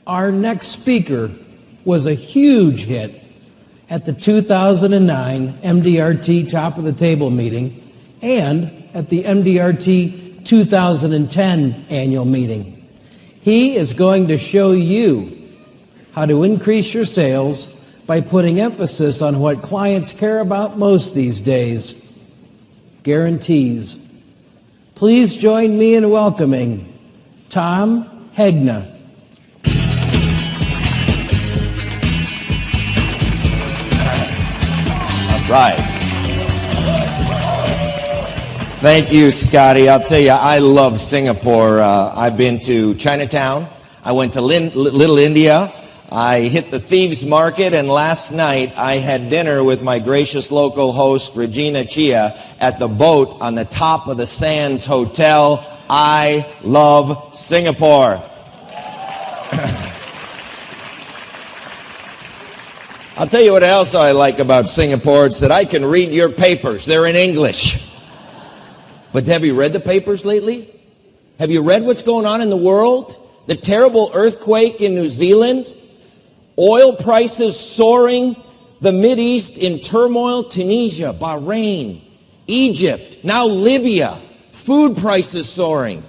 Our next speaker was a huge hit at the 2009 MDRT Top of the Table meeting and at the MDRT 2010 annual meeting. He is going to show you how to increase your sales by putting emphasis on what clients care about most these days, guarantees. Please join me in welcoming Tom Hegna. Right. Thank you, Scotty. I'll tell you, I love Singapore. I've been to Chinatown. I went to Little India. I hit the Thieves Market, and last night I had dinner with my gracious local host, Regina Chia, at the boat on the top of the Sands Hotel. I love Singapore. I'll tell you what else I like about Singapore. It's that I can read your papers. They're in English. But have you read the papers lately? Have you read what's going on in the world? The terrible earthquake in New Zealand? Oil prices soaring? The Mideast in turmoil? Tunisia, Bahrain, Egypt, now Libya. Food prices soaring.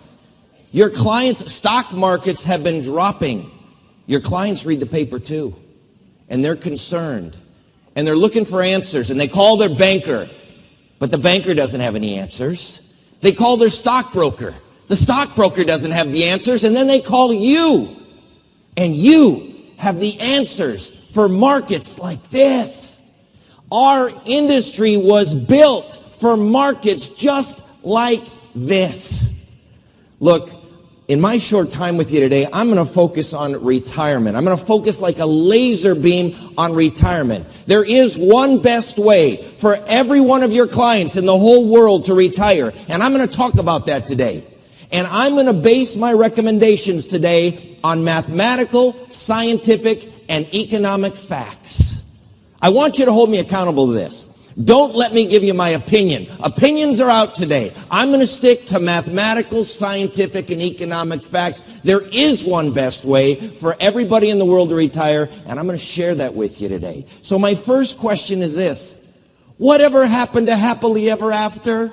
Your clients' stock markets have been dropping. Your clients read the paper too. And they're concerned, and they're looking for answers, and they call their banker, but the banker doesn't have any answers. They call their stockbroker. The stockbroker doesn't have the answers, and then they call you, and you have the answers for markets like this. Our industry was built for markets just like this. Look, in my short time with you today, I'm going to focus on retirement. I'm going to focus like a laser beam on retirement. There is one best way for every one of your clients in the whole world to retire, and I'm going to talk about that today. And I'm going to base my recommendations today on mathematical, scientific, and economic facts. I want you to hold me accountable to this. Don't let me give you my opinion. Opinions are out today. I'm going to stick to mathematical, scientific, and economic facts. There is one best way for everybody in the world to retire, and I'm going to share that with you today. So my first question is this. Whatever happened to happily ever after?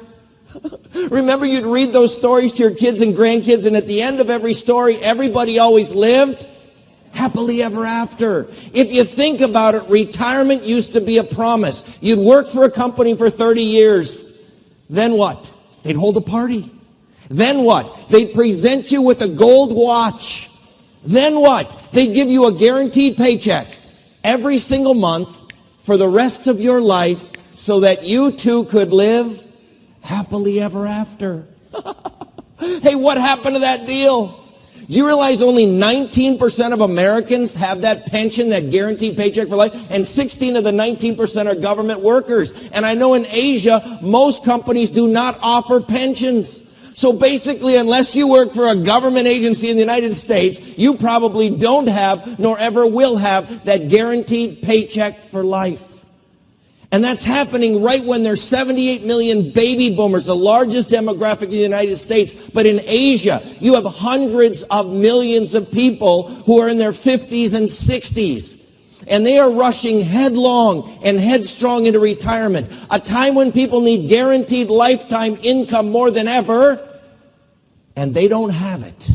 Remember, you'd read those stories to your kids and grandkids, and at the end of every story, everybody always lived happily ever after. If you think about it, retirement used to be a promise. You'd work for a company for 30 years. Then what? They'd hold a party. Then what? They'd present you with a gold watch. Then what? They'd give you a guaranteed paycheck every single month for the rest of your life so that you too could live happily ever after. Hey, what happened to that deal? Do you realize only 19% of Americans have that pension, that guaranteed paycheck for life? And 16 of the 19% are government workers. And I know in Asia, most companies do not offer pensions. So basically, unless you work for a government agency in the United States, you probably don't have, nor ever will have, that guaranteed paycheck for life. And that's happening right when there's 78 million baby boomers, the largest demographic in the United States. But in Asia, you have hundreds of millions of people who are in their 50s and 60s. And they are rushing headlong and headstrong into retirement, a time when people need guaranteed lifetime income more than ever, and they don't have it.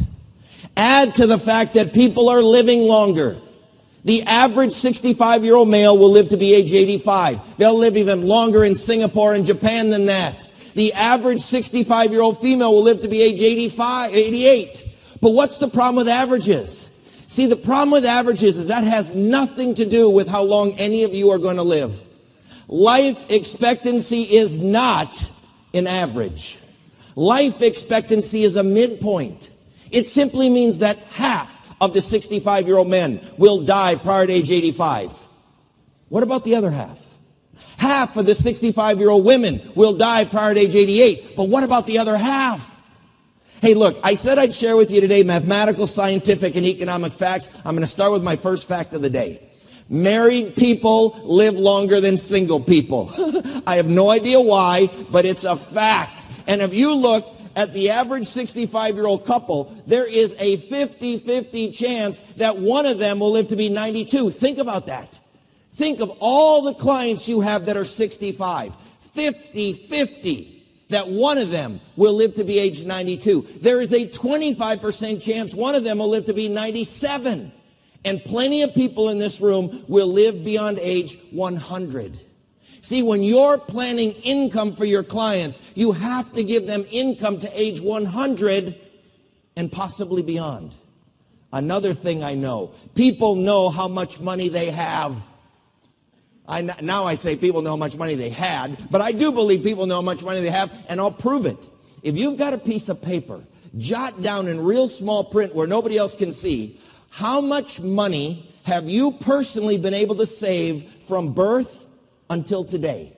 Add to the fact that people are living longer. The average 65-year-old male will live to be age 85. They'll live even longer in Singapore and Japan than that. The average 65-year-old female will live to be age 88. But what's the problem with averages? See, the problem with averages is that has nothing to do with how long any of you are going to live. Life expectancy is not an average. Life expectancy is a midpoint. It simply means that half of the 65-year-old men will die prior to age 85. What about the other half? Half of the 65-year-old women will die prior to age 88. But what about the other half? Hey, look, I said I'd share with you today mathematical, scientific, and economic facts. I'm going to start with my first fact of the day. Married people live longer than single people. I have no idea why, but it's a fact. And if you look at the average 65-year-old couple, there is a 50-50 chance that one of them will live to be 92. Think about that. Think of all the clients you have that are 65. 50-50 that one of them will live to be age 92. There is a 25% chance one of them will live to be 97. And plenty of people in this room will live beyond age 100. See, when you're planning income for your clients, you have to give them income to age 100 and possibly beyond. Another thing I know, people know how much money they have. Now I say people know how much money they had, but I do believe people know how much money they have, and I'll prove it. If you've got a piece of paper, jot down in real small print where nobody else can see, how much money have you personally been able to save from birth until today?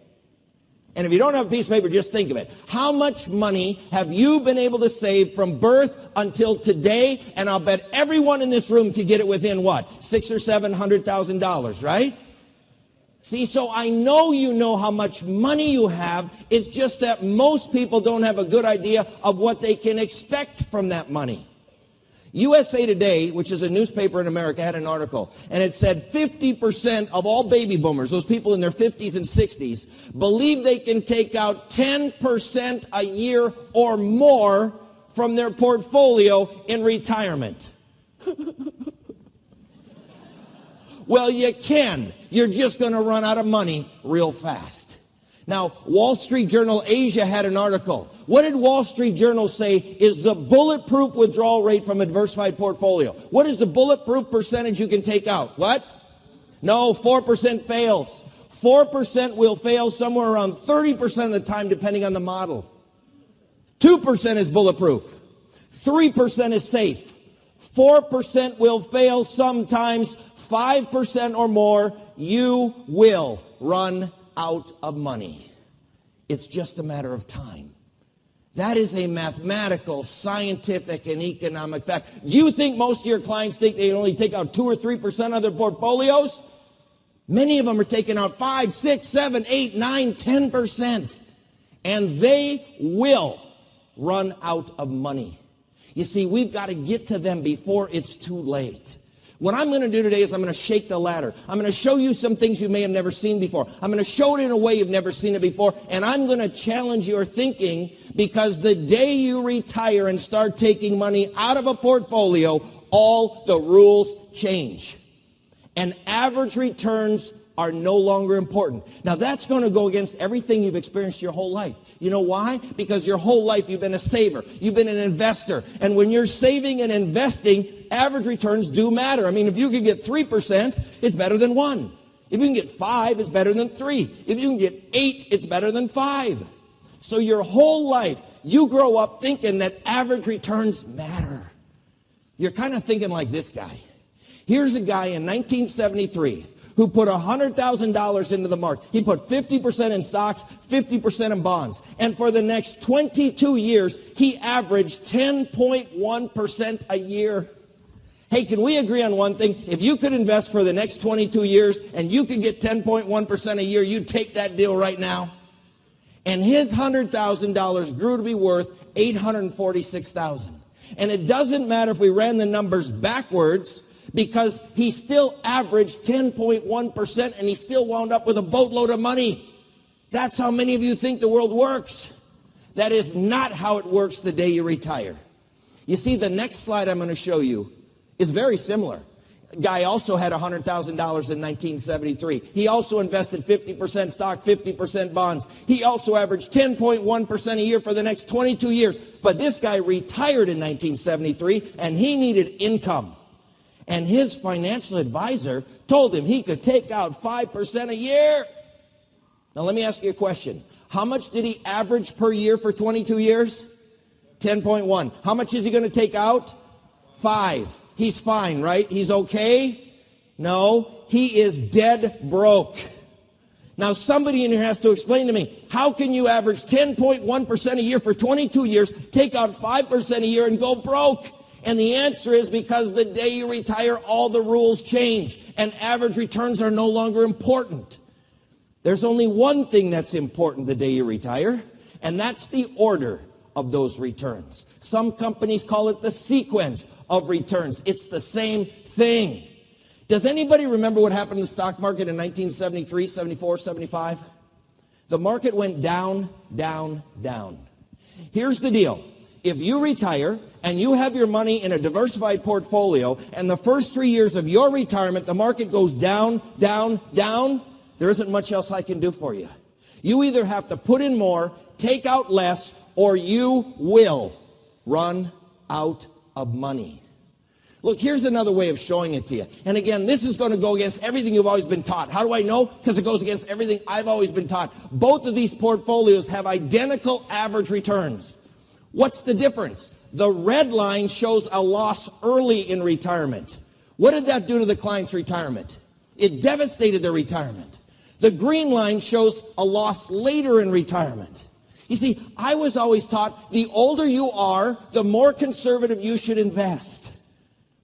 And if you don't have a piece of paper, just think of it. How much money have you been able to save from birth until today? And I'll bet everyone in this room could get it within what? $600,000 or $700,000, right? See, so I know you know how much money you have. It's just that most people don't have a good idea of what they can expect from that money. USA Today, which is a newspaper in America, had an article, and it said 50% of all baby boomers, those people in their 50s and 60s, believe they can take out 10% a year or more from their portfolio in retirement. Well, you can. You're just going to run out of money real fast. Now, Wall Street Journal Asia had an article. What did Wall Street Journal say is the bulletproof withdrawal rate from a diversified portfolio? What is the bulletproof percentage you can take out? What? No, 4% fails. 4% will fail somewhere around 30% of the time, depending on the model. 2% is bulletproof. 3% is safe. 4% will fail sometimes. 5% or more, you will run out of money. It's just a matter of time. That is a mathematical, scientific, and economic fact. Do you think most of your clients think they only take out 2 or 3% of their portfolios? Many of them are taking out 5, 6, 7, 8, 9, 10%. And they will run out of money. You see, we've got to get to them before it's too late. What I'm going to do today is I'm going to shake the ladder. I'm going to show you some things you may have never seen before. I'm going to show it in a way you've never seen it before. And I'm going to challenge your thinking, because the day you retire and start taking money out of a portfolio, all the rules change. And average returns are no longer important. Now, that's going to go against everything you've experienced your whole life. You know why? Because your whole life you've been a saver. You've been an investor. And when you're saving and investing, average returns do matter. I mean, if you can get 3%, it's better than 1. If you can get 5, it's better than 3. If you can get 8, it's better than 5. So your whole life, you grow up thinking that average returns matter. You're kind of thinking like this guy. Here's a guy in 1973 who put $100,000 into the market. He put 50% in stocks, 50% in bonds. And for the next 22 years, he averaged 10.1% a year. Hey, can we agree on one thing? If you could invest for the next 22 years and you could get 10.1% a year, you'd take that deal right now. And his $100,000 grew to be worth $846,000. And it doesn't matter if we ran the numbers backwards, because he still averaged 10.1% and he still wound up with a boatload of money. That's how many of you think the world works. That is not how it works the day you retire. You see, the next slide I'm going to show you is very similar. A guy also had $100,000 in 1973. He also invested 50% stock, 50% bonds. He also averaged 10.1% a year for the next 22 years. But this guy retired in 1973 and he needed income. And his financial advisor told him he could take out 5% a year. Now, let me ask you a question. How much did he average per year for 22 years? 10.1. How much is he going to take out? 5. He's fine, right? He's okay? No, he is dead broke. Now, somebody in here has to explain to me, how can you average 10.1% a year for 22 years, take out 5% a year, and go broke? And the answer is because the day you retire, all the rules change, and average returns are no longer important. There's only one thing that's important the day you retire, and that's the order of those returns. Some companies call it the sequence of returns. It's the same thing. Does anybody remember what happened to the stock market in 1973, 74, 75? The market went down, down, down. Here's the deal. If you retire and you have your money in a diversified portfolio and the first 3 years of your retirement, the market goes down, down, down, there isn't much else I can do for you. You either have to put in more, take out less, or you will run out of money. Look, here's another way of showing it to you. And again, this is going to go against everything you've always been taught. How do I know? Because it goes against everything I've always been taught. Both of these portfolios have identical average returns. What's the difference? The red line shows a loss early in retirement. What did that do to the client's retirement? It devastated their retirement. The green line shows a loss later in retirement. You see, I was always taught the older you are, the more conservative you should invest.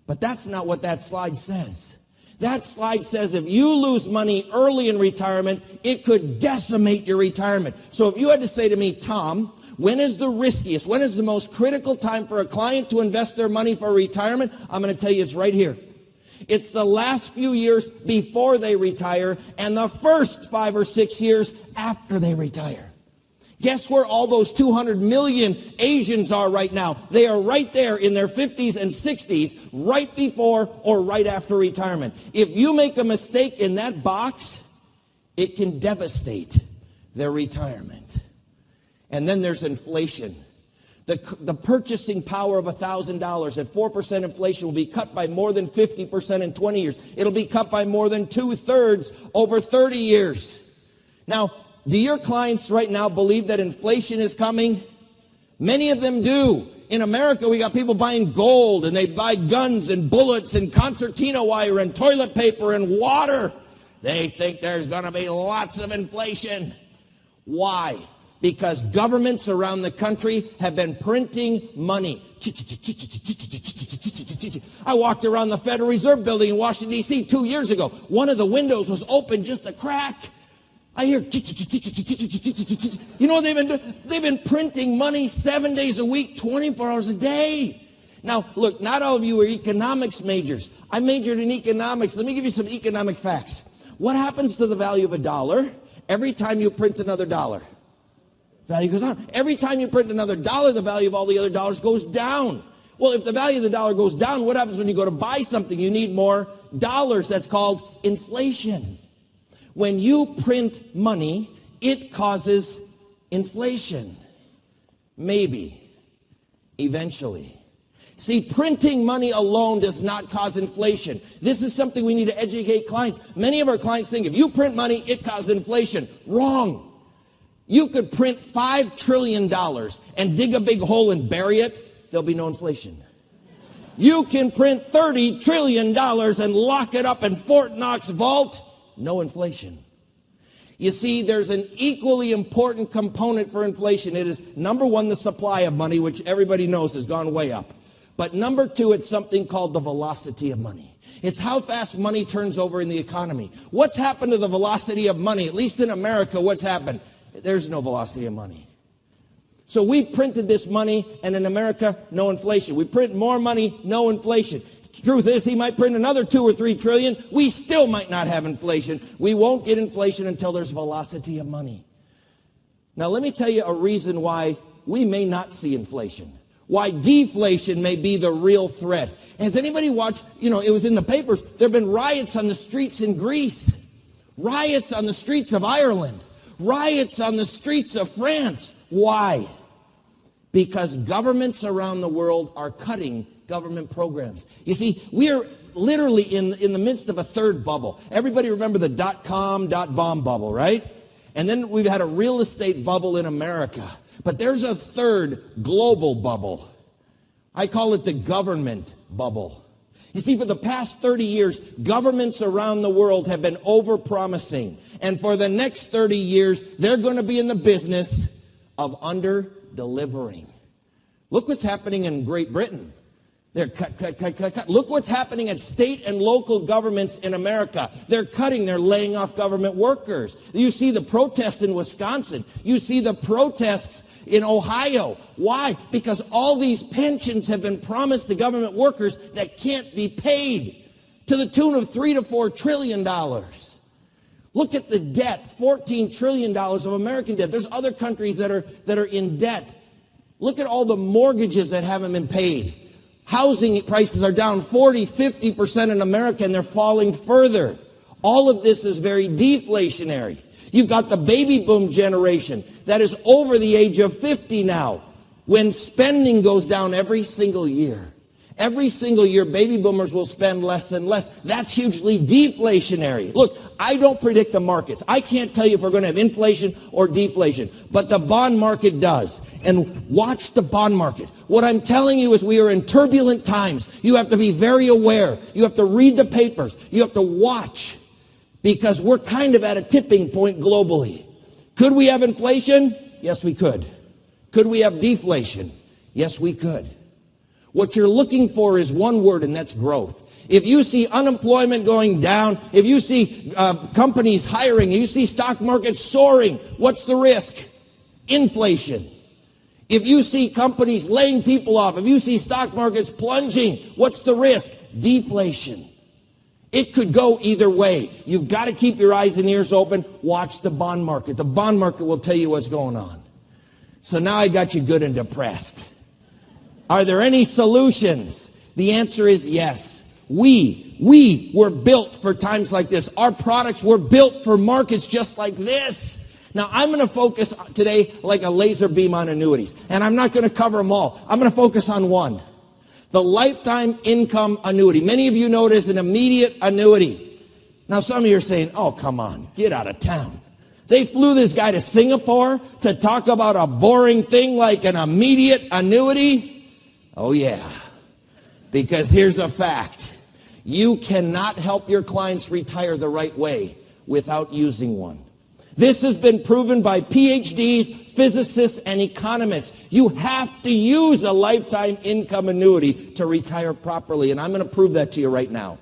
But that's not what that slide says. That slide says if you lose money early in retirement, it could decimate your retirement. So if you had to say to me, Tom, when is the riskiest, when is the most critical time for a client to invest their money for retirement? I'm going to tell you it's right here. It's the last few years before they retire and the first 5 or 6 years after they retire. Guess where all those 200 million Asians are right now? They are right there in their 50s and 60s, right before or right after retirement. If you make a mistake in that box, it can devastate their retirement. And then there's inflation. The purchasing power of $1,000 at 4% inflation will be cut by more than 50% in 20 years. It'll be cut by more than 2/3 over 30 years. Now, do your clients right now believe that inflation is coming? Many of them do. In America, we got people buying gold, and they buy guns and bullets and concertina wire and toilet paper and water. They think there's going to be lots of inflation. Why? Because governments around the country have been printing money. I walked around the Federal Reserve Building in Washington, D.C. 2 years ago. One of the windows was open just a crack. I hear, you know what they've been doing? They've been printing money 7 days a week, 24 hours a day. Now, look, not all of you are economics majors. I majored in economics. Let me give you some economic facts. What happens to the value of a dollar every time you print another dollar? Value goes down. Every time you print another dollar, the value of all the other dollars goes down. Well, if the value of the dollar goes down, what happens when you go to buy something? You need more dollars. That's called inflation. When you print money, it causes inflation. Maybe. Eventually. See, printing money alone does not cause inflation. This is something we need to educate clients. Many of our clients think if you print money, it causes inflation. Wrong. You could print $5 trillion and dig a big hole and bury it. There'll be no inflation. You can print $30 trillion and lock it up in Fort Knox vault. No inflation. You see, there's an equally important component for inflation. It is, number one, the supply of money, which everybody knows has gone way up. But number two, it's something called the velocity of money. It's how fast money turns over in the economy. What's happened to the velocity of money? At least in America, what's happened? There's no velocity of money. So we printed this money, and in America, no inflation. We print more money, no inflation. Truth is, he might print another 2 or 3 trillion. We still might not have inflation. We won't get inflation until there's velocity of money. Now, let me tell you a reason why we may not see inflation. Why deflation may be the real threat. Has anybody watched, it was in the papers, there have been riots on the streets in Greece. Riots on the streets of Ireland. Riots on the streets of France. Why? Because governments around the world are cutting government programs. You see, we are literally in the midst of a third bubble. Everybody remember the .com, .bomb bubble, right? And then we've had a real estate bubble in America. But there's a third global bubble. I call it the government bubble. You see, for the past 30 years, governments around the world have been over-promising. And for the next 30 years, they're going to be in the business of under-delivering. Look what's happening in Great Britain. They're cut. Look what's happening at state and local governments in America. They're cutting, they're laying off government workers. You see the protests in Wisconsin. You see the protests in Ohio. Why? Because all these pensions have been promised to government workers that can't be paid to the tune of $3 to $4 trillion. Look at the debt, $14 trillion of American debt. There's other countries that are in debt. Look at all the mortgages that haven't been paid. Housing prices are down 40-50% in America, and they're falling further. All of this is very deflationary. You've got the baby boom generation that is over the age of 50 now, when spending goes down every single year. Every single year, baby boomers will spend less and less. That's hugely deflationary. Look, I don't predict the markets. I can't tell you if we're going to have inflation or deflation, but the bond market does. And watch the bond market. What I'm telling you is we are in turbulent times. You have to be very aware. You have to read the papers. You have to watch, because we're kind of at a tipping point globally. Could we have inflation? Yes, we could. Could we have deflation? Yes, we could. What you're looking for is one word, and that's growth. If you see unemployment going down, if you see companies hiring, if you see stock markets soaring, what's the risk? Inflation. If you see companies laying people off, if you see stock markets plunging, what's the risk? Deflation. It could go either way. You've got to keep your eyes and ears open. Watch the bond market. The bond market will tell you what's going on. So now I got you good and depressed. Are there any solutions? The answer is yes. We were built for times like this. Our products were built for markets just like this. Now, I'm going to focus today like a laser beam on annuities. And I'm not going to cover them all. I'm going to focus on one. The lifetime income annuity. Many of you know it as an immediate annuity. Now, some of you are saying, oh, come on, get out of town. They flew this guy to Singapore to talk about a boring thing like an immediate annuity. Oh, yeah, because here's a fact. You cannot help your clients retire the right way without using one. This has been proven by PhDs, physicists, and economists. You have to use a lifetime income annuity to retire properly, and I'm going to prove that to you right now.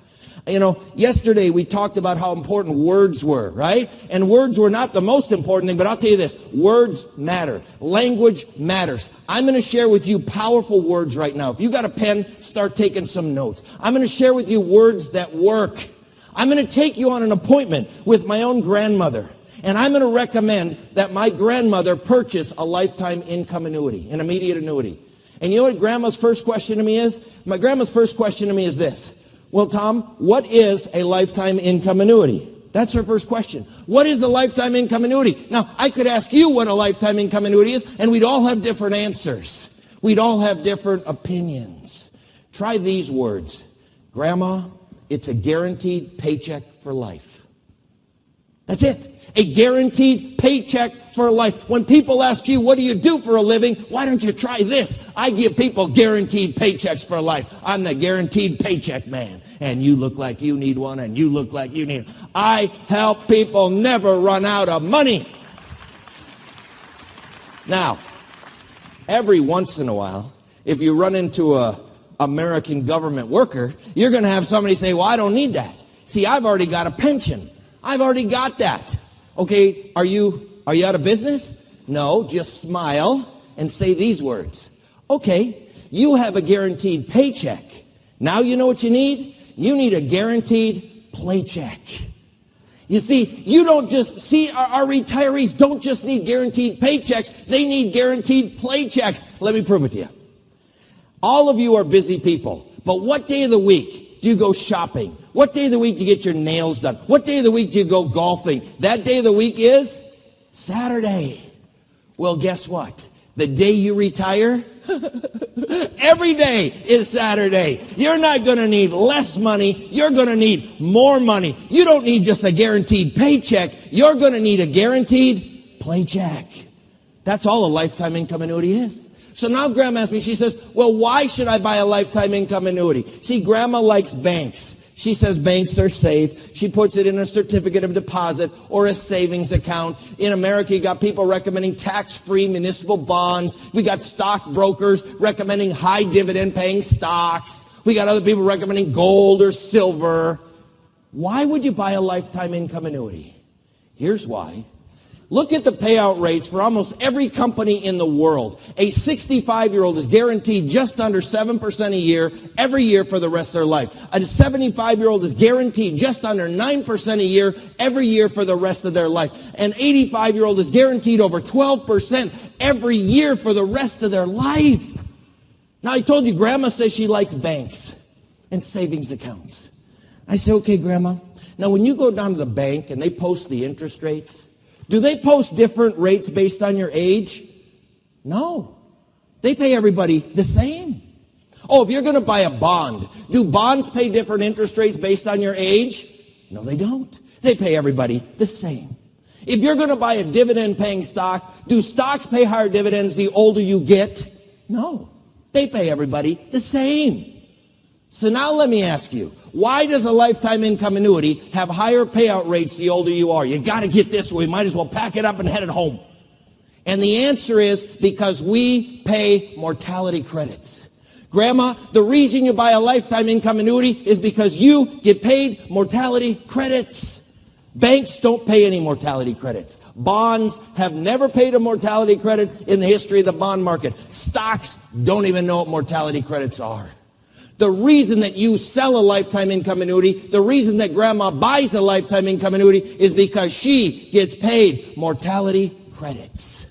You know, yesterday we talked about how important words were, right? And words were not the most important thing, but I'll tell you this. Words matter. Language matters. I'm going to share with you powerful words right now. If you got a pen, start taking some notes. I'm going to share with you words that work. I'm going to take you on an appointment with my own grandmother. And I'm going to recommend that my grandmother purchase a lifetime income annuity, an immediate annuity. And you know what Grandma's first question to me is? My grandma's first question to me is this. Well, Tom, what is a lifetime income annuity? That's her first question. What is a lifetime income annuity? Now, I could ask you what a lifetime income annuity is, and we'd all have different answers. We'd all have different opinions. Try these words. Grandma, it's a guaranteed paycheck for life. That's it. A guaranteed paycheck for life. When people ask you, what do you do for a living? Why don't you try this? I give people guaranteed paychecks for life. I'm the guaranteed paycheck man. And you look like you need one, and you look like you need one. I help people never run out of money. Now, every once in a while, if you run into a American government worker, you're going to have somebody say, well, I don't need that. See, I've already got a pension. I've already got that. Okay, are you out of business? No, just smile and say these words. Okay, you have a guaranteed paycheck. Now you know what you need? You need a guaranteed playcheck. You see, you don't just see our retirees don't just need guaranteed paychecks, they need guaranteed playchecks. Let me prove it to you. All of you are busy people, but what day of the week do you go shopping? What day of the week do you get your nails done? What day of the week do you go golfing? That day of the week is Saturday. Well, guess what? The day you retire, every day is Saturday. You're not going to need less money. You're going to need more money. You don't need just a guaranteed paycheck. You're going to need a guaranteed playcheck. That's all a lifetime income annuity is. So now Grandma asks me, she says, well, why should I buy a lifetime income annuity? See, Grandma likes banks. She says banks are safe. She puts it in a certificate of deposit or a savings account. In America, you got people recommending tax-free municipal bonds. We got stockbrokers recommending high dividend-paying stocks. We got other people recommending gold or silver. Why would you buy a lifetime income annuity? Here's why. Look at the payout rates for almost every company in the world. A 65-year-old is guaranteed just under 7% a year every year for the rest of their life. A 75-year-old is guaranteed just under 9% a year every year for the rest of their life. An 85-year-old is guaranteed over 12% every year for the rest of their life. Now, I told you, Grandma says she likes banks and savings accounts. I say, okay, Grandma. Now, when you go down to the bank and they post the interest rates, do they post different rates based on your age? No. They pay everybody the same. Oh, if you're going to buy a bond, do bonds pay different interest rates based on your age? No, they don't. They pay everybody the same. If you're going to buy a dividend-paying stock, do stocks pay higher dividends the older you get? No. They pay everybody the same. So now let me ask you, why does a lifetime income annuity have higher payout rates the older you are? You got to get this way. Might as well pack it up and head it home. And the answer is because we pay mortality credits. Grandma, the reason you buy a lifetime income annuity is because you get paid mortality credits. Banks don't pay any mortality credits. Bonds have never paid a mortality credit in the history of the bond market. Stocks don't even know what mortality credits are. The reason that you sell a lifetime income annuity, the reason that Grandma buys a lifetime income annuity is because she gets paid mortality credits.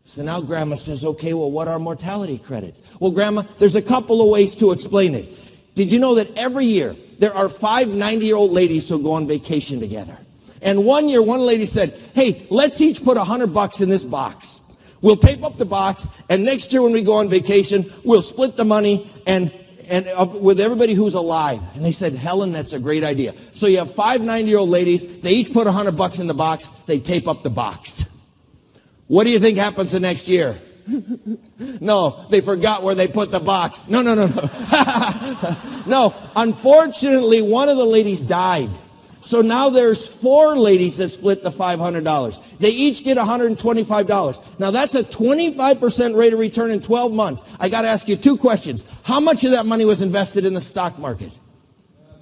So now Grandma says, okay, well, what are mortality credits? Well, Grandma, there's a couple of ways to explain it. Did you know that every year there are 5 90-year-old ladies who go on vacation together? And one year, one lady said, hey, let's each put $100 in this box. We'll tape up the box, and next year when we go on vacation, we'll split the money and with everybody who's alive. And they said, Helen, that's a great idea. So you have 5 90-year-old ladies. They each put $100 in the box. They tape up the box. What do you think happens the next year? No, they forgot where they put the box. No. No, unfortunately, one of the ladies died. So now there's 4 ladies that split the $500. They each get $125. Now that's a 25% rate of return in 12 months. I got to ask you 2 questions. How much of that money was invested in the stock market?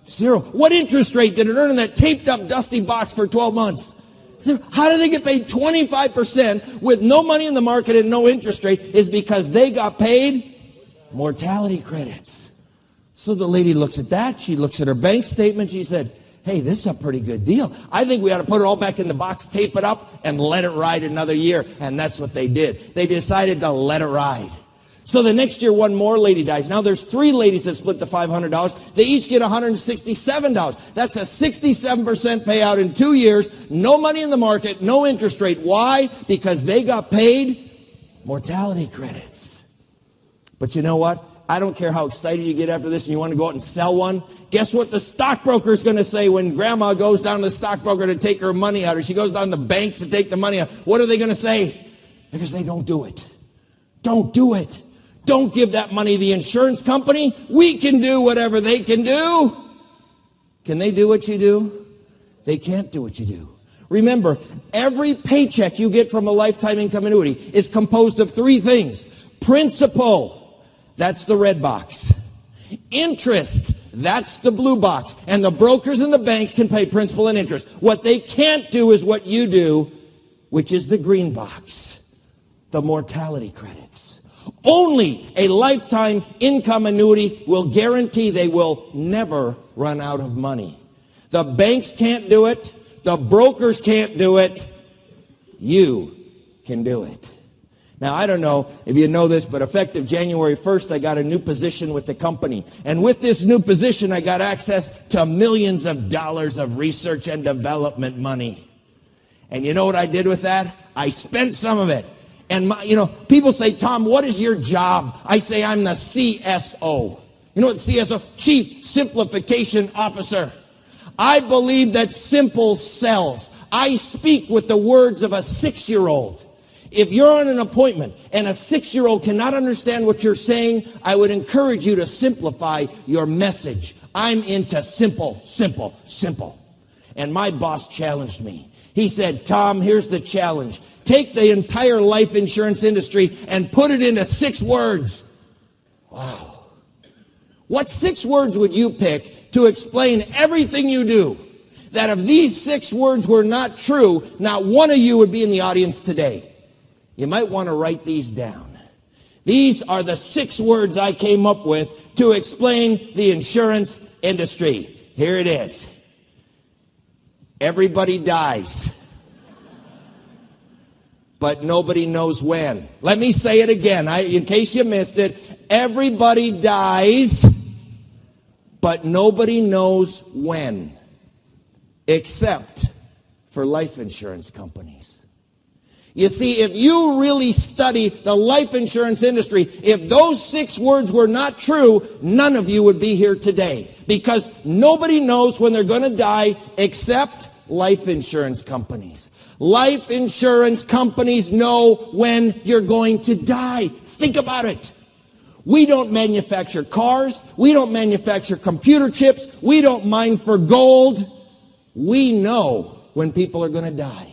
0. What interest rate did it earn in that taped up dusty box for 12 months? 0. How do they get paid 25% with no money in the market and no interest rate? Is because they got paid mortality credits. So the lady looks at that. She looks at her bank statement. She said, hey, this is a pretty good deal. I think we ought to put it all back in the box, tape it up, and let it ride another year. And that's what they did. They decided to let it ride. So the next year, one more lady dies. Now there's 3 ladies that split the $500. They each get $167. That's a 67% payout in 2 years. No money in the market, no interest rate. Why? Because they got paid mortality credits. But you know what? I don't care how excited you get after this and you want to go out and sell one. Guess what the stockbroker is going to say when Grandma goes down to the stockbroker to take her money out, or she goes down to the bank to take the money out? What are they going to say? They're going to say, don't do it. Don't do it. Don't give that money to the insurance company. We can do whatever they can do. Can they do what you do? They can't do what you do. Remember, every paycheck you get from a lifetime income annuity is composed of 3 things. Principal. That's the red box. Interest, that's the blue box. And the brokers and the banks can pay principal and interest. What they can't do is what you do, which is the green box, the mortality credits. Only a lifetime income annuity will guarantee they will never run out of money. The banks can't do it. The brokers can't do it. You can do it. Now, I don't know if you know this, but effective January 1st, I got a new position with the company. And with this new position, I got access to millions of dollars of research and development money. And you know what I did with that? I spent some of it. And, people say, Tom, what is your job? I say, I'm the CSO. You know what CSO? Chief Simplification Officer. I believe that simple sells. I speak with the words of a 6-year-old. If you're on an appointment and a 6-year-old cannot understand what you're saying, I would encourage you to simplify your message. I'm into simple, simple, simple. And my boss challenged me. He said, Tom, here's the challenge. Take the entire life insurance industry and put it into 6 words. Wow. What 6 words would you pick to explain everything you do? That if these 6 words were not true, not one of you would be in the audience today. You might want to write these down. These are the 6 words I came up with to explain the insurance industry. Here it is. Everybody dies, but nobody knows when. Let me say it again, in case you missed it. Everybody dies, but nobody knows when, except for life insurance companies. You see, if you really study the life insurance industry, if those 6 words were not true, none of you would be here today. Because nobody knows when they're going to die except life insurance companies. Life insurance companies know when you're going to die. Think about it. We don't manufacture cars. We don't manufacture computer chips. We don't mine for gold. We know when people are going to die.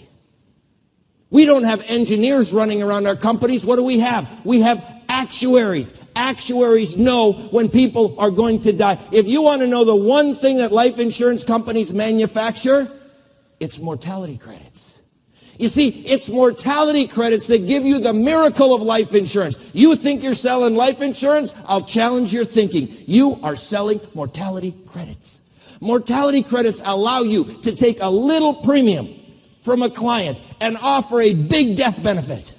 We don't have engineers running around our companies. What do we have? We have actuaries. Actuaries know when people are going to die. If you want to know the one thing that life insurance companies manufacture, it's mortality credits. You see, it's mortality credits that give you the miracle of life insurance. You think you're selling life insurance? I'll challenge your thinking. You are selling mortality credits. Mortality credits allow you to take a little premium from a client and offer a big death benefit.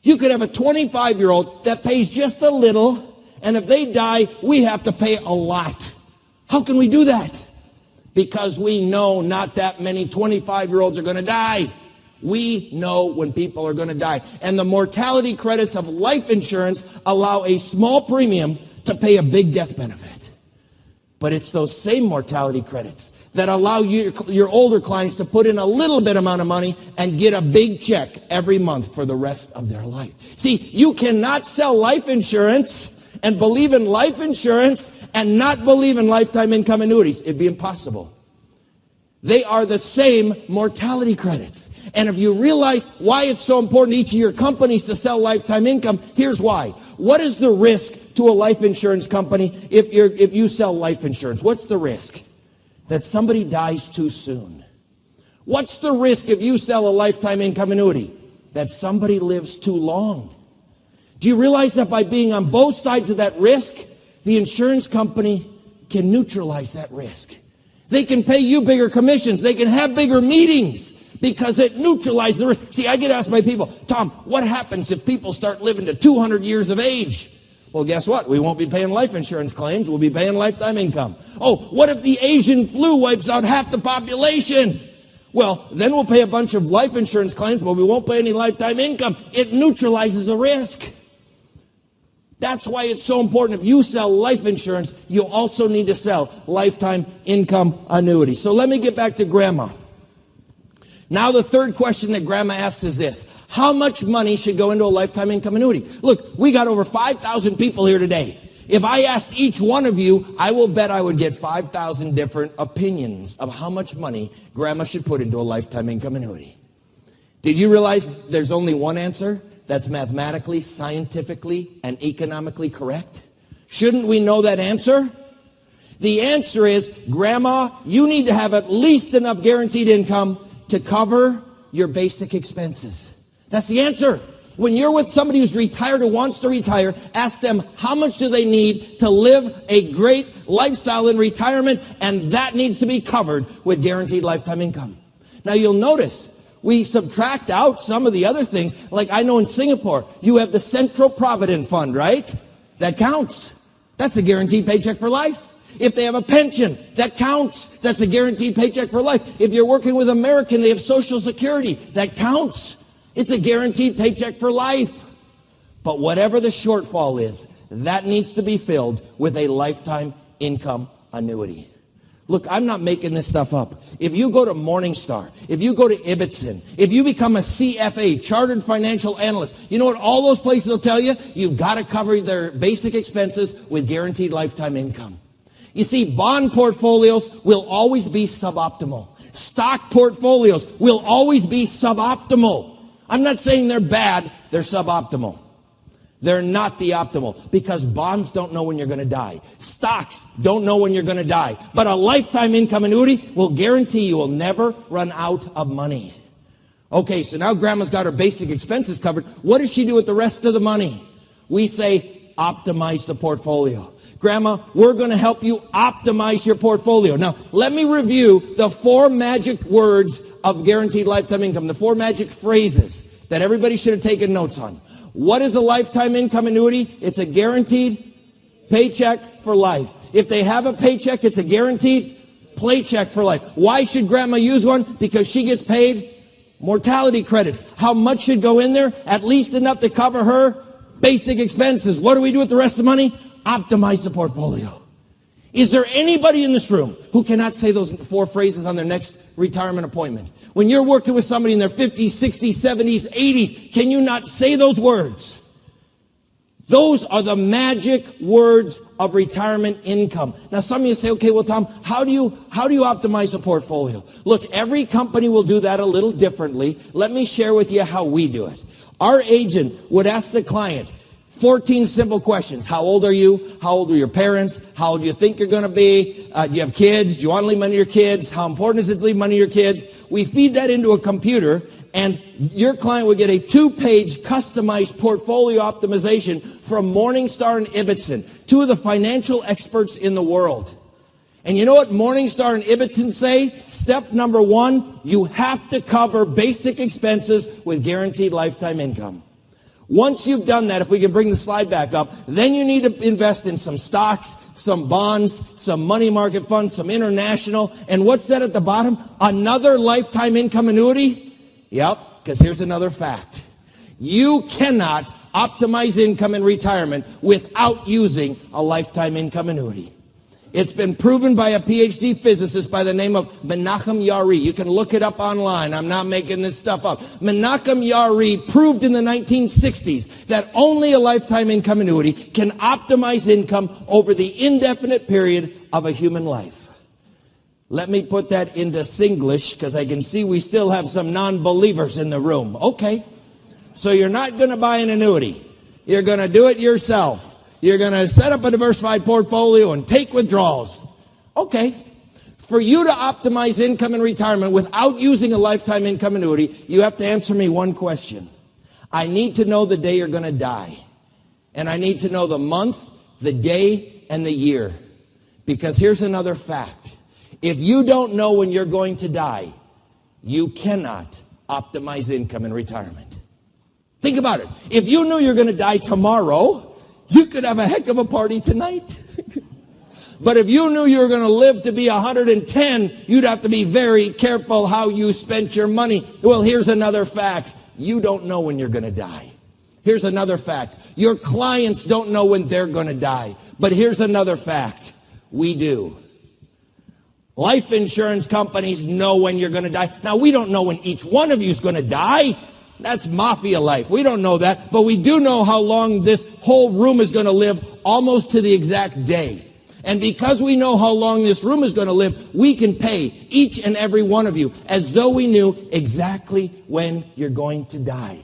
You could have a 25-year-old that pays just a little, and if they die, we have to pay a lot. How can we do that? Because we know not that many 25-year-olds are going to die. We know when people are going to die. And the mortality credits of life insurance allow a small premium to pay a big death benefit. But it's those same mortality credits that allow your older clients to put in a little bit amount of money and get a big check every month for the rest of their life. See, you cannot sell life insurance and believe in life insurance and not believe in lifetime income annuities. It'd be impossible. They are the same mortality credits. And if you realize why it's so important to each of your companies to sell lifetime income, here's why. What is the risk to a life insurance company if you sell life insurance? What's the risk? That somebody dies too soon. What's the risk if you sell a lifetime income annuity? That somebody lives too long. Do you realize that by being on both sides of that risk, the insurance company can neutralize that risk? They can pay you bigger commissions. They can have bigger meetings because it neutralizes the risk. See, I get asked by people, Tom, what happens if people start living to 200 years of age? Well, guess what? We won't be paying life insurance claims. We'll be paying lifetime income. Oh, what if the Asian flu wipes out half the population? Well, then we'll pay a bunch of life insurance claims, but we won't pay any lifetime income. It neutralizes the risk. That's why it's so important. If you sell life insurance, you also need to sell lifetime income annuity. So let me get back to Grandma. Now the third question that Grandma asks is this. How much money should go into a lifetime income annuity? Look, we got over 5,000 people here today. If I asked each one of you, I will bet I would get 5,000 different opinions of how much money Grandma should put into a lifetime income annuity. Did you realize there's only one answer that's mathematically, scientifically, and economically correct? Shouldn't we know that answer? The answer is, Grandma, you need to have at least enough guaranteed income to cover your basic expenses. That's the answer. When you're with somebody who's retired or wants to retire, ask them how much do they need to live a great lifestyle in retirement, and that needs to be covered with guaranteed lifetime income. Now you'll notice we subtract out some of the other things. Like I know in Singapore, you have the Central Provident Fund, right? That counts. That's a guaranteed paycheck for life. If they have a pension, that counts. That's a guaranteed paycheck for life. If you're working with American, they have Social Security. That counts. It's a guaranteed paycheck for life. But whatever the shortfall is, that needs to be filled with a lifetime income annuity. Look, I'm not making this stuff up. If you go to Morningstar, if you go to Ibbotson, if you become a CFA, Chartered Financial Analyst, you know what all those places will tell you? You've got to cover their basic expenses with guaranteed lifetime income. You see, bond portfolios will always be suboptimal. Stock portfolios will always be suboptimal. I'm not saying they're bad, they're suboptimal. They're not the optimal because bonds don't know when you're going to die. Stocks don't know when you're going to die. But a lifetime income annuity will guarantee you will never run out of money. Okay, so now grandma's got her basic expenses covered. What does she do with the rest of the money? We say optimize the portfolio. Grandma, we're going to help you optimize your portfolio. Now, let me review the 4 magic words of guaranteed lifetime income, the 4 magic phrases that everybody should have taken notes on. What is a lifetime income annuity? It's a guaranteed paycheck for life. If they have a paycheck, it's a guaranteed paycheck for life. Why should grandma use one? Because she gets paid mortality credits. How much should go in there? At least enough to cover her basic expenses. What do we do with the rest of the money? Optimize the portfolio. Is there anybody in this room who cannot say those 4 phrases on their next retirement appointment? When you're working with somebody in their 50s, 60s, 70s, 80s, can you not say those words? Those are the magic words of retirement income. Now, some of you say, okay, well, Tom, how do you optimize a portfolio? Look, every company will do that a little differently. Let me share with you how we do it. Our agent would ask the client 14 simple questions. How old are you? How old are your parents? How old do you think you're going to be? Do you have kids? Do you want to leave money to your kids? How important is it to leave money to your kids? We feed that into a computer, and your client would get a 2-page customized portfolio optimization from Morningstar and Ibbotson, 2 of the financial experts in the world. And you know what Morningstar and Ibbotson say? Step number 1, you have to cover basic expenses with guaranteed lifetime income. Once you've done that, if we can bring the slide back up, then you need to invest in some stocks, some bonds, some money market funds, some international. And what's that at the bottom? Another lifetime income annuity? Yep, because here's another fact. You cannot optimize income in retirement without using a lifetime income annuity. It's been proven by a PhD physicist by the name of Menachem Yari. You can look it up online. I'm not making this stuff up. Menachem Yari proved in the 1960s that only a lifetime income annuity can optimize income over the indefinite period of a human life. Let me put that into Singlish because I can see we still have some non-believers in the room. Okay. So you're not going to buy an annuity. You're going to do it yourself. You're going to set up a diversified portfolio and take withdrawals. Okay. For you to optimize income in retirement without using a lifetime income annuity, you have to answer me one question. I need to know the day you're going to die. And I need to know the month, the day, and the year. Because here's another fact. If you don't know when you're going to die, you cannot optimize income in retirement. Think about it. If you knew you're going to die tomorrow, you could have a heck of a party tonight. But if you knew you were going to live to be 110, you'd have to be very careful how you spent your money. Well, here's another fact. You don't know when you're going to die. Here's another fact. Your clients don't know when they're going to die. But here's another fact. We do. Life insurance companies know when you're going to die. Now, we don't know when each one of you is going to die. That's mafia life. We don't know that, but we do know how long this whole room is going to live, almost to the exact day. And because we know how long this room is going to live, we can pay each and every one of you as though we knew exactly when you're going to die.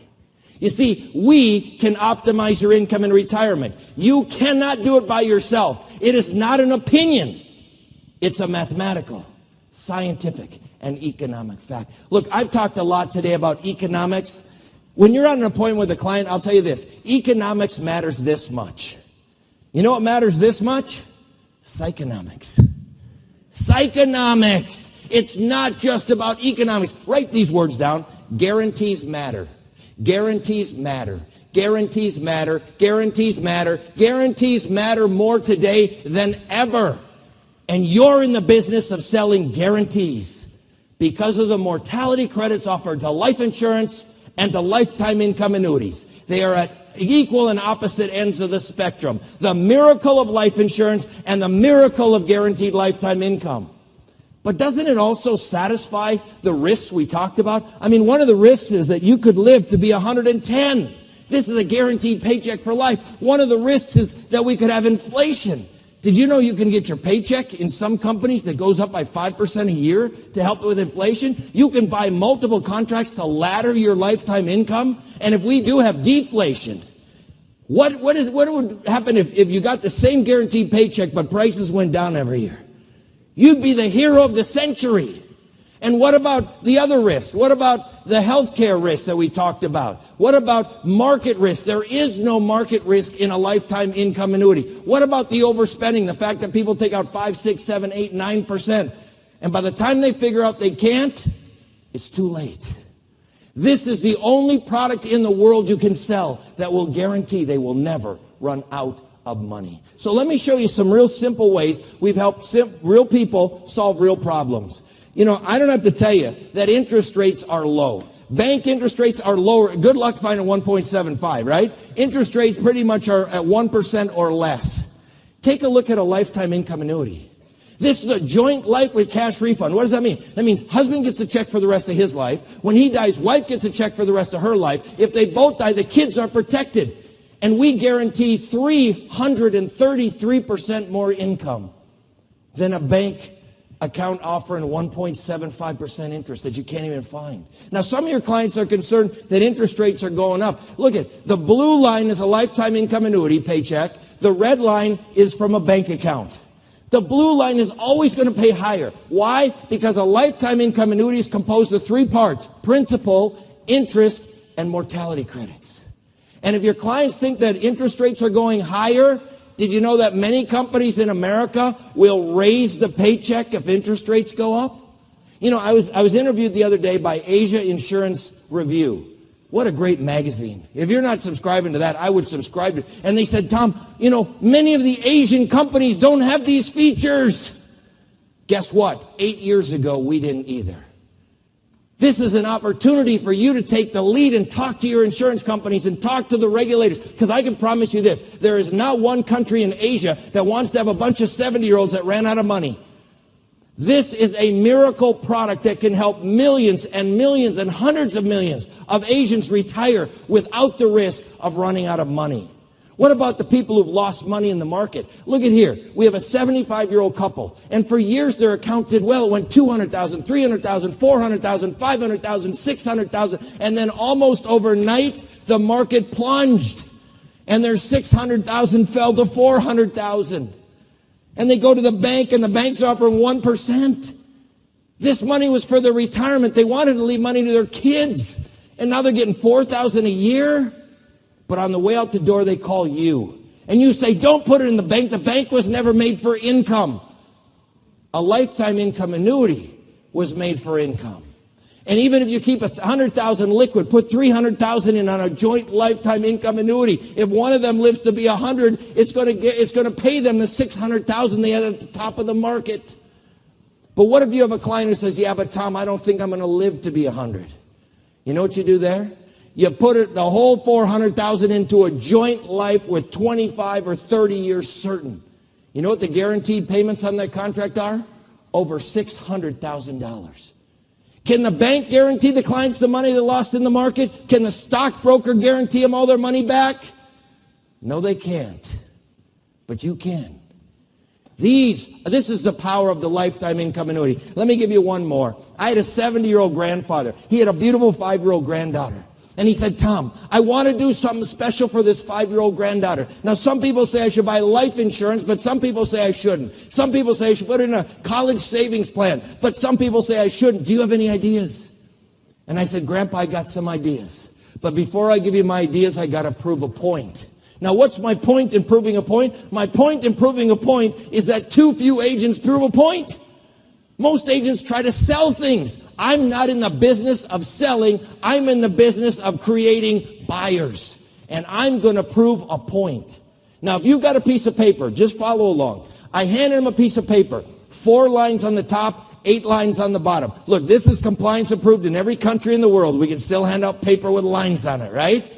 You see, we can optimize your income in retirement. You cannot do it by yourself. It is not an opinion. It's a mathematical, scientific, and economic fact. Look, I've talked a lot today about economics. When you're on an appointment with a client, I'll tell you this. Economics matters this much. You know what matters this much? Psychonomics. Psychonomics. It's not just about economics. Write these words down. Guarantees matter. Guarantees matter. Guarantees matter. Guarantees matter. Guarantees matter more today than ever. And you're in the business of selling guarantees because of the mortality credits offered to life insurance and to lifetime income annuities. They are at equal and opposite ends of the spectrum. The miracle of life insurance and the miracle of guaranteed lifetime income. But doesn't it also satisfy the risks we talked about? I mean, one of the risks is that you could live to be 110. This is a guaranteed paycheck for life. One of the risks is that we could have inflation. Did you know you can get your paycheck in some companies that goes up by 5% a year to help with inflation? You can buy multiple contracts to ladder your lifetime income. And if we do have deflation, What would happen if you got the same guaranteed paycheck but prices went down every year? You'd be the hero of the century. And what about the other risk? What about the healthcare risk that we talked about? What about market risk? There is no market risk in a lifetime income annuity. What about the overspending? The fact that people take out 5, 6, 7, 8, 9%. And by the time they figure out they can't, it's too late. This is the only product in the world you can sell that will guarantee they will never run out of money. So let me show you some real simple ways we've helped real people solve real problems. You know, I don't have to tell you that interest rates are low. Bank interest rates are lower. Good luck finding 1.75, right? Interest rates pretty much are at 1% or less. Take a look at a lifetime income annuity. This is a joint life with cash refund. What does that mean? That means husband gets a check for the rest of his life. When he dies, wife gets a check for the rest of her life. If they both die, the kids are protected. And we guarantee 333% more income than a bank account offering 1.75% interest that you can't even find. Now, some of your clients are concerned that interest rates are going up. Look at the blue line is a lifetime income annuity paycheck. The red line is from a bank account. The blue line is always going to pay higher. Why? Because a lifetime income annuity is composed of 3 parts: principal, interest, and mortality credits. And if your clients think that interest rates are going higher, did you know that many companies in America will raise the paycheck if interest rates go up? You know, I was interviewed the other day by Asia Insurance Review. What a great magazine. If you're not subscribing to that, I would subscribe to it. And they said, Tom, you know, many of the Asian companies don't have these features. Guess what? 8 years ago, we didn't either. This is an opportunity for you to take the lead and talk to your insurance companies and talk to the regulators. Because I can promise you this, there is not one country in Asia that wants to have a bunch of 70-year-olds that ran out of money. This is a miracle product that can help millions and millions and hundreds of millions of Asians retire without the risk of running out of money. What about the people who've lost money in the market? Look at here. We have a 75-year-old couple, and for years their account did well. It went 200,000, 300,000, 400,000, 500,000, 600,000, and then almost overnight the market plunged, and their 600,000 fell to 400,000. And they go to the bank, and the bank's offering 1%. This money was for their retirement. They wanted to leave money to their kids, and now they're getting $4,000 a year. But on the way out the door, they call you. And you say, don't put it in the bank. The bank was never made for income. A lifetime income annuity was made for income. And even if you keep 100,000 liquid, put 300,000 in on a joint lifetime income annuity. If one of them lives to be 100, it's going to pay them the 600,000 they had at the top of the market. But what if you have a client who says, yeah, but Tom, I don't think I'm going to live to be 100. You know what you do there? You put the whole 400,000 into a joint life with 25 or 30 years certain. You know what the guaranteed payments on that contract are? Over $600,000. Can the bank guarantee the clients the money they lost in the market? Can the stockbroker guarantee them all their money back? No, they can't. But you can. This is the power of the lifetime income annuity. Let me give you one more. I had a 70-year-old grandfather. He had a beautiful 5-year-old granddaughter. And he said, Tom, I want to do something special for this 5-year-old granddaughter. Now, some people say I should buy life insurance, but some people say I shouldn't. Some people say I should put it in a college savings plan, but some people say I shouldn't. Do you have any ideas? And I said, Grandpa, I got some ideas. But before I give you my ideas, I got to prove a point. Now, what's my point in proving a point? My point in proving a point is that too few agents prove a point. Most agents try to sell things. I'm not in the business of selling. I'm in the business of creating buyers. And I'm going to prove a point. Now, if you've got a piece of paper, just follow along. I handed him a piece of paper. 4 lines on the top, 8 lines on the bottom. Look, this is compliance approved in every country in the world. We can still hand out paper with lines on it, right?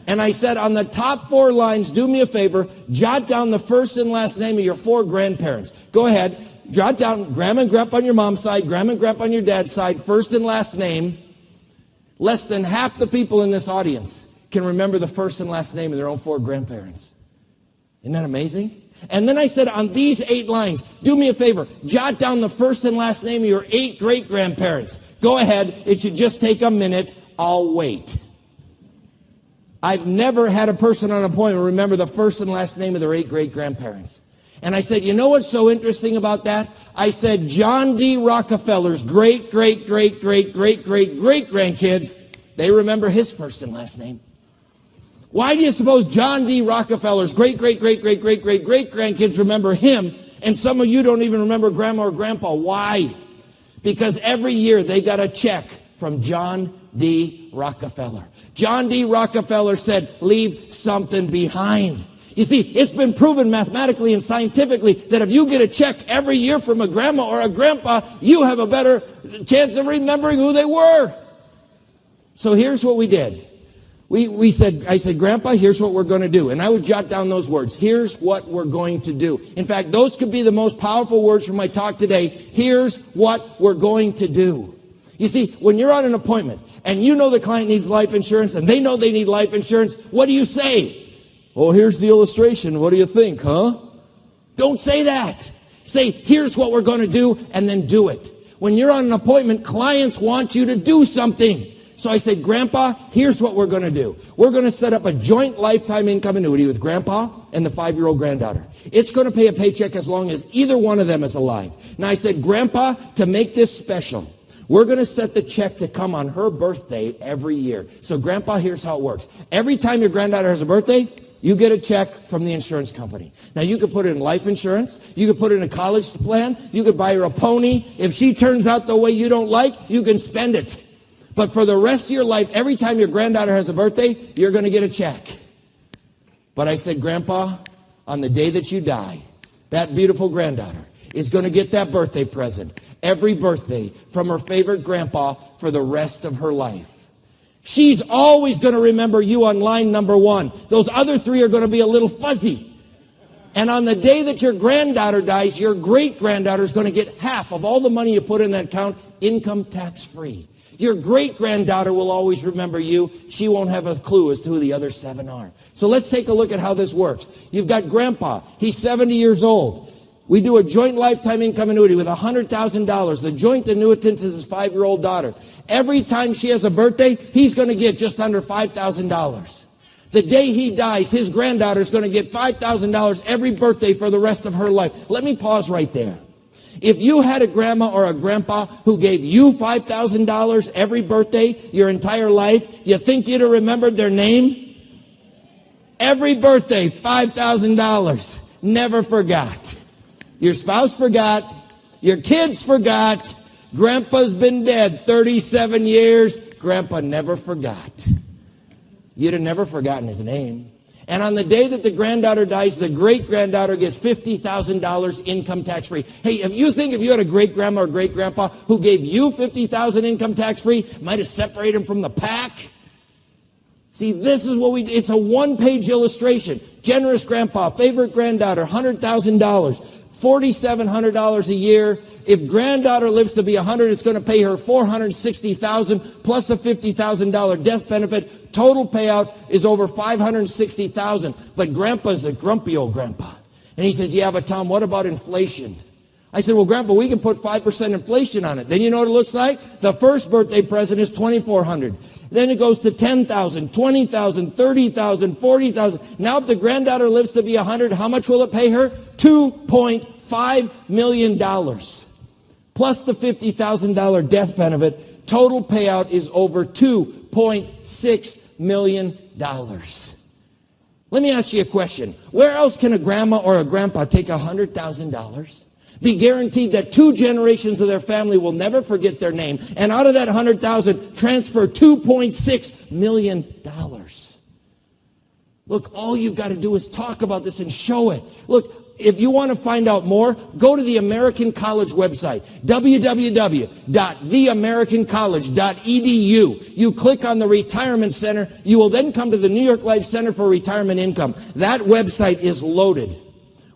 And I said, on the top 4 lines, do me a favor, jot down the first and last name of your 4 grandparents. Go ahead. Jot down grandma and grandpa on your mom's side, grandma and grandpa on your dad's side, first and last name. Less than half the people in this audience can remember the first and last name of their own 4 grandparents. Isn't that amazing? And then I said, on these 8 lines, do me a favor, jot down the first and last name of your 8 great-grandparents. Go ahead. It should just take a minute. I'll wait. I've never had a person on an appointment remember the first and last name of their 8 great-grandparents. And I said, you know what's so interesting about that? I said, John D. Rockefeller's great-great-great-great-great-great-great-grandkids, they remember his first and last name. Why do you suppose John D. Rockefeller's great-great-great-great-great-great-grandkids remember him, and some of you don't even remember Grandma or Grandpa? Why? Because every year they got a check from John D. Rockefeller. John D. Rockefeller said, leave something behind. You see, it's been proven mathematically and scientifically that if you get a check every year from a grandma or a grandpa, you have a better chance of remembering who they were. So here's what we did. I said, Grandpa, here's what we're going to do. And I would jot down those words. Here's what we're going to do. In fact, those could be the most powerful words from my talk today. Here's what we're going to do. You see, when you're on an appointment and you know the client needs life insurance and they know they need life insurance, what do you say? Oh, here's the illustration. What do you think, huh? Don't say that. Say, here's what we're going to do, and then do it. When you're on an appointment, clients want you to do something. So I said, Grandpa, here's what we're going to do. We're going to set up a joint lifetime income annuity with Grandpa and the 5-year-old granddaughter. It's going to pay a paycheck as long as either one of them is alive. Now I said, Grandpa, to make this special, we're going to set the check to come on her birthday every year. So Grandpa, here's how it works. Every time your granddaughter has a birthday, you get a check from the insurance company. Now, you could put it in life insurance. You could put it in a college plan. You could buy her a pony. If she turns out the way you don't like, you can spend it. But for the rest of your life, every time your granddaughter has a birthday, you're going to get a check. But I said, Grandpa, on the day that you die, that beautiful granddaughter is going to get that birthday present every birthday from her favorite grandpa for the rest of her life. She's always going to remember you on line number 1. Those other 3 are going to be a little fuzzy. And on the day that your granddaughter dies, your great-granddaughter is going to get half of all the money you put in that account, income tax-free. Your great-granddaughter will always remember you. She won't have a clue as to who the other 7 are. So let's take a look at how this works. You've got Grandpa. He's 70 years old. We do a joint lifetime income annuity with $100,000. The joint annuitant is his 5-year-old daughter. Every time she has a birthday, he's going to get just under $5,000. The day he dies, his granddaughter is going to get $5,000 every birthday for the rest of her life. Let me pause right there. If you had a grandma or a grandpa who gave you $5,000 every birthday your entire life, you think you'd have remembered their name? Every birthday, $5,000. Never forgot. Your spouse forgot. Your kids forgot. Grandpa's been dead 37 years. Grandpa never forgot. You'd have never forgotten his name. And on the day that the granddaughter dies, the great-granddaughter gets $50,000 income tax-free. Hey, if you had a great-grandma or great-grandpa who gave you $50,000 income tax-free, might have separated him from the pack. See, this is what it's a one-page illustration. Generous grandpa, favorite granddaughter, $100,000. $4,700 a year. If granddaughter lives to be 100, it's going to pay her $460,000 plus a $50,000 death benefit. Total payout is over $560,000. But Grandpa's a grumpy old grandpa. And he says, yeah, but Tom, what about inflation? I said, well, Grandpa, we can put 5% inflation on it. Then you know what it looks like? The first birthday present is $2,400. Then it goes to $10,000, $20,000, $30,000, $40,000. Now if the granddaughter lives to be 100, how much will it pay her? $2.5 million. Plus the $50,000 death benefit. Total payout is over $2.6 million. Let me ask you a question. Where else can a grandma or a grandpa take $100,000? Be guaranteed that 2 generations of their family will never forget their name, and out of that 100,000, transfer $2.6 million. Look, all you've got to do is talk about this and show it. Look, if you want to find out more, go to the American College website, www.theamericancollege.edu. You click on the Retirement Center. You will then come to the New York Life Center for Retirement Income. That website is loaded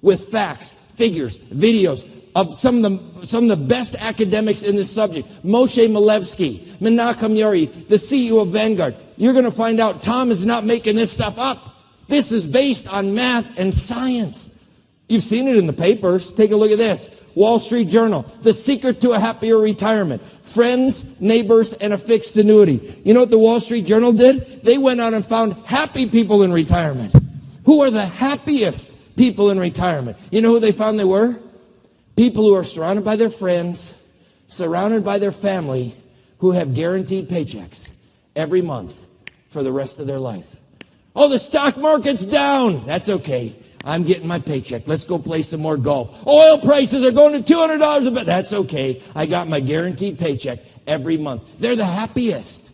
with facts, figures, videos of some of the best academics in this subject. Moshe Malevsky, Menachem Yuri, the CEO of Vanguard. You're going to find out Tom is not making this stuff up. This is based on math and science. You've seen it in the papers. Take a look at this. Wall Street Journal, The Secret to a Happier Retirement. Friends, neighbors, and a fixed annuity. You know what the Wall Street Journal did? They went out and found happy people in retirement. Who are the happiest people in retirement? You know who they found they were? People who are surrounded by their friends, surrounded by their family, who have guaranteed paychecks every month for the rest of their life. Oh, the stock market's down. That's okay. I'm getting my paycheck. Let's go play some more golf. Oil prices are going to $200 a bit. That's okay. I got my guaranteed paycheck every month. They're the happiest.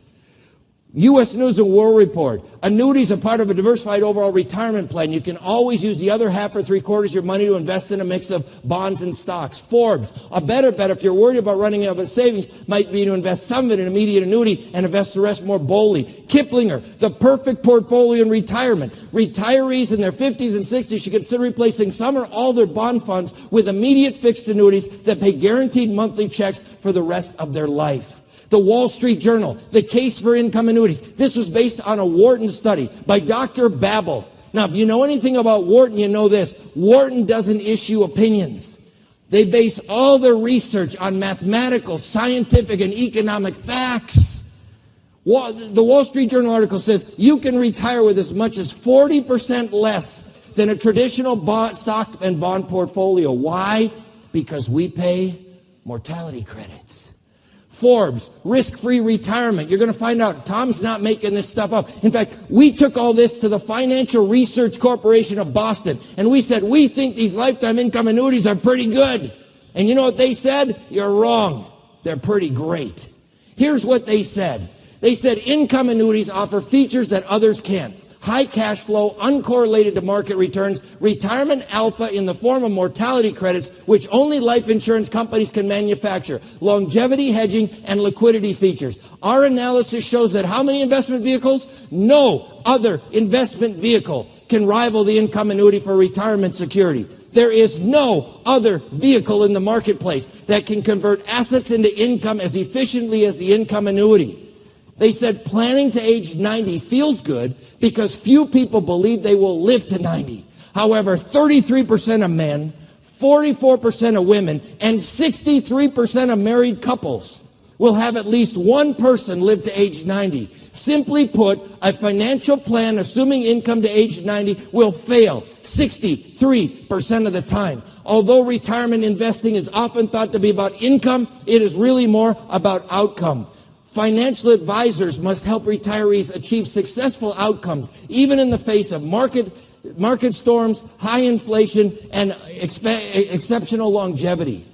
U.S. News and World Report. Annuities are part of a diversified overall retirement plan. You can always use the other half or three-quarters of your money to invest in a mix of bonds and stocks. Forbes. A better bet, if you're worried about running out of savings, might be to invest some of it in immediate annuity and invest the rest more boldly. Kiplinger. The perfect portfolio in retirement. Retirees in their 50s and 60s should consider replacing some or all their bond funds with immediate fixed annuities that pay guaranteed monthly checks for the rest of their life. The Wall Street Journal, The Case for Income Annuities. This was based on a Wharton study by Dr. Babel. Now, if you know anything about Wharton, you know this. Wharton doesn't issue opinions. They base all their research on mathematical, scientific, and economic facts. The Wall Street Journal article says you can retire with as much as 40% less than a traditional stock and bond portfolio. Why? Because we pay mortality credits. Forbes, risk-free retirement. You're going to find out Tom's not making this stuff up. In fact, we took all this to the Financial Research Corporation of Boston, and we said, we think these lifetime income annuities are pretty good. And you know what they said? You're wrong. They're pretty great. Here's what they said. They said income annuities offer features that others can't. High cash flow, uncorrelated to market returns, retirement alpha in the form of mortality credits, which only life insurance companies can manufacture, longevity hedging, and liquidity features. Our analysis shows that how many investment vehicles? No other investment vehicle can rival the income annuity for retirement security. There is no other vehicle in the marketplace that can convert assets into income as efficiently as the income annuity. They said planning to age 90 feels good because few people believe they will live to 90. However, 33% of men, 44% of women, and 63% of married couples will have at least one person live to age 90. Simply put, a financial plan assuming income to age 90 will fail 63% of the time. Although retirement investing is often thought to be about income, it is really more about outcome. Financial advisors must help retirees achieve successful outcomes, even in the face of market storms, high inflation, and exceptional longevity.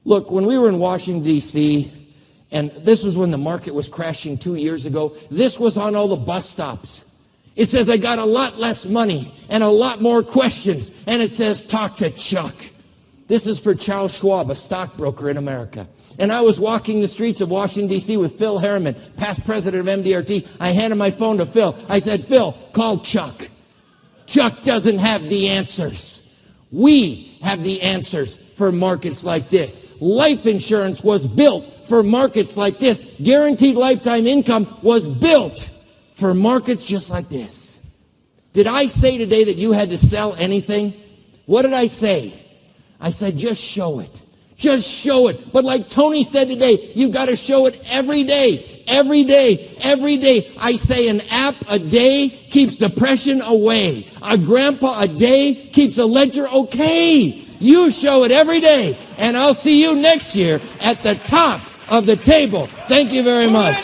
Look, when we were in Washington, D.C., and this was when the market was crashing 2 years ago, this was on all the bus stops. It says, I got a lot less money and a lot more questions. And it says, talk to Chuck. This is for Charles Schwab, a stockbroker in America. And I was walking the streets of Washington, D.C. with Phil Harriman, past president of MDRT. I handed my phone to Phil. I said, Phil, call Chuck. Chuck doesn't have the answers. We have the answers for markets like this. Life insurance was built for markets like this. Guaranteed lifetime income was built for markets just like this. Did I say today that you had to sell anything? What did I say? I said, just show it. Just show it. But like Tony said today, you've got to show it every day. Every day. Every day. I say an app a day keeps depression away. A grandpa a day keeps a ledger okay. You show it every day. And I'll see you next year at the top of the table. Thank you very much.